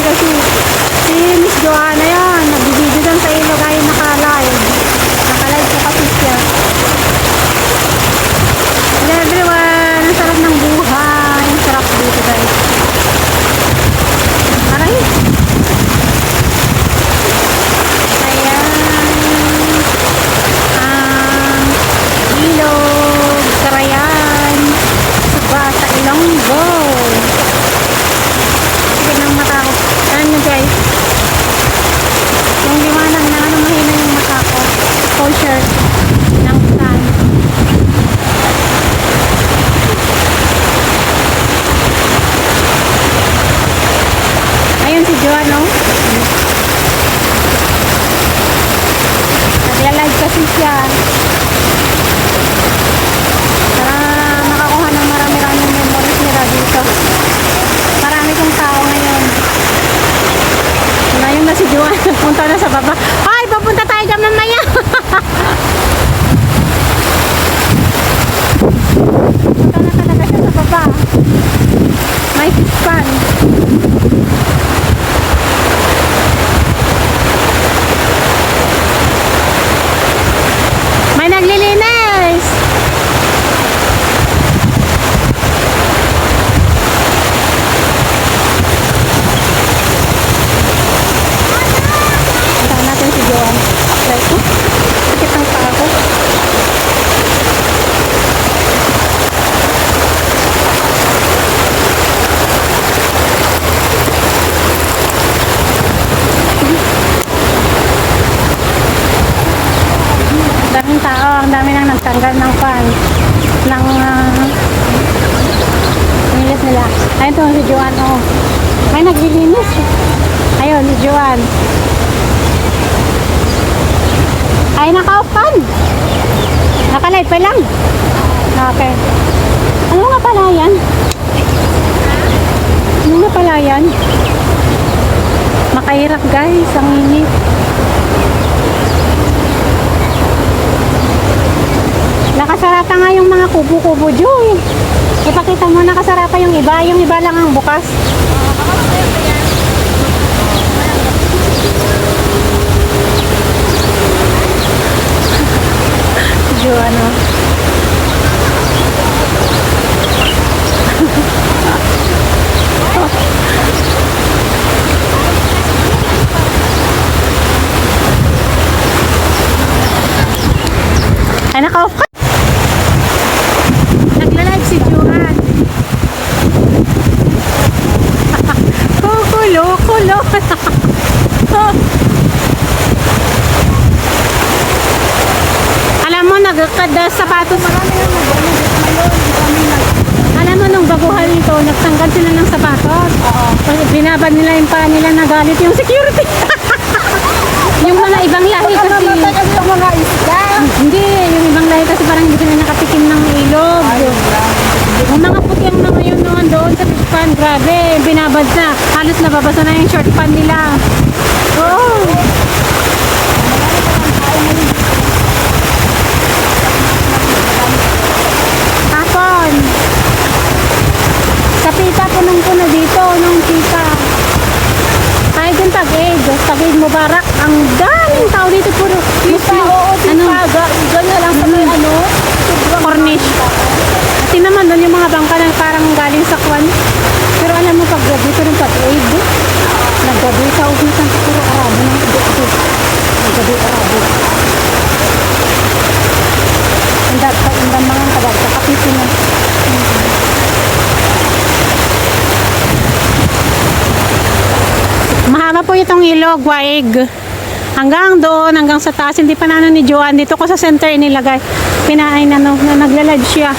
kasi si Miss Joanna yan, nagbibideo doon sa ilog ay naka-live. Naka-live po kasi siya. Hello everyone, ang sarap ng buhay. Ang sarap dito guys. Aray! Ayan. Ilog, Karayan, sa Ilonggo. Sige nang mata ko. Ayan nyo guys. Yung liwanag na mahina yung mata ko. Full shirt ng sun. Ayun si Joan, no? Nagla-live kasi siya. Para makakuha ng marami-raming memories nila dito. Marami kong tao ngayon. Ngayon na si Joan, nagpunta na sa baba. Ay, papunta tayo dyan mamaya. Punta na talaga siya sa baba. May fish pan. May naglilinis. Puntahan natin si Joan. Right, oh. Sakit ang paa ko. Daming tao, ang dami nang nagtanggal ng fan ng nilis nila. Ayun to si Joan, oh. May naglilinis. Ayun si Joan. Ay, naka-off fan. Naka-light pa lang. Okay. Ano nga pala yan? Ano nga pala yan? Makahirap guys, ang init. Nakasarata nga yung mga kubo-kubo, Joy. Ipakita mo, nakasarata yung iba lang ang bukas. Joy, ano? Ay, naka-off ka? Nagla-live si Joan. Kulo. Alam mo, nagkada sapatos. Alam mo, nung baguhan nito, nagtanggal sila ng sapatos. Binabad nila yung paa nila, nagalit yung security. Yung mga ibang lahi kasi. Mga isda. Hindi, yung ibang lahi kasi parang hindi sila nakatikim ng ilog. Yung mga putyang na ngayon noon doon sa fish pan, grabe, binabad na. Halos nababasa na yung short pan nila. Oh! Hapon. Sa pita, punong-puno dito, nung pita. Kahit yung Tag-Eid Mubarak, ang daming tao dito, puro Muslim. Ano? Ganyan lang sa may Cornish. Kasi naman doon yung mga bangka na parang galing sa Kwan. Pero alam mo, pag dito ng Tag-Eid, naggabi sa upisan, puro Arabo ng dito. Naggabi Arabo. Ang mga tagal sa kapitin na. Mahaba po itong ilog, waig. Hanggang doon, hanggang sa taas. Hindi pa na ni Joan. Dito ko sa center inilagay. Pinaay na nagla-live siya.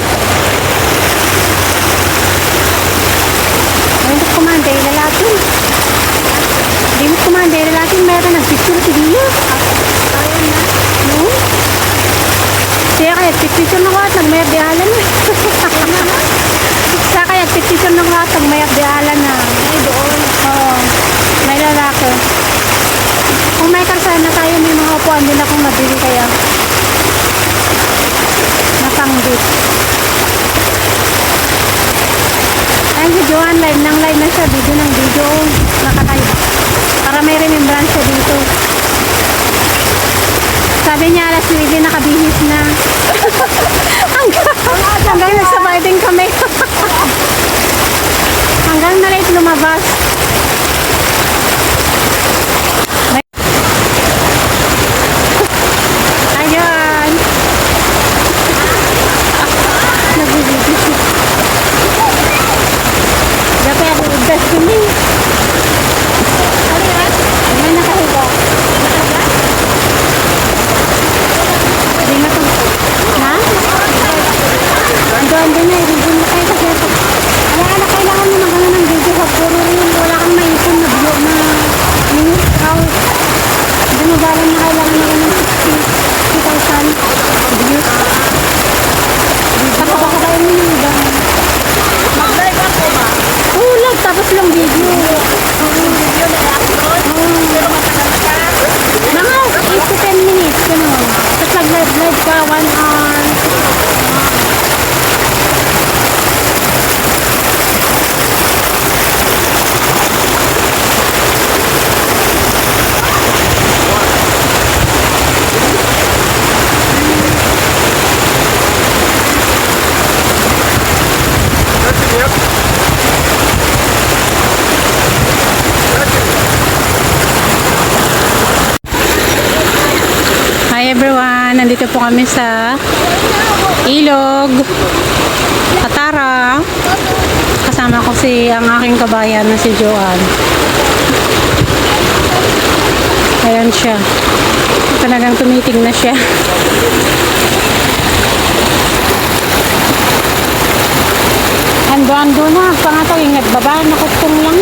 Ayun ko kumanda, ilalatin. Ayun ko kumanda, ilalatin. Meron nagpicture si Dio. Ayun na. No? Siya kaya picture na ko at nagmayag di alam na. Siya kaya picture na ko at nagmayag di alam na. Ay doon. Oo. May lalaki. Kung may karsahan na tayo, may mga upuan din akong mabili kaya napanggit. Ay si Joan, live na siya, video ng video. video nakatayo. Para may remembrance siya dito. Sabi niya alas 9 nakabihis na. hanggang nagsabay din kami. hanggang na late lumabas. Ayan. Nagbibigis. Dapat ako udas kini. Ano nakahiga? Hindi na to. Ha? Ando na eh. Hindi na kayo kasi ito. Kaya na kailangan mo magano ng video sa puro rin. Wala kang maipon na view na minutes out. Dumabalan na kailangan na ng 60,000 views. Saka baka kayo mo yung iba. Mag-live ako ba? Ulag, tapos lang video. Video na i-upload. Pero matagal pa. Mga 8 to 10 minutes, gano'n. Tapos nag-live ka, 1 hour. Hi everyone, nandito po kami sa Ilog, Katara. Kasama ko ang aking kabayan na si Joan. Ayan siya. Talagang tumiting na siya. Ando na, pangatong ingat baba, nakutong lang.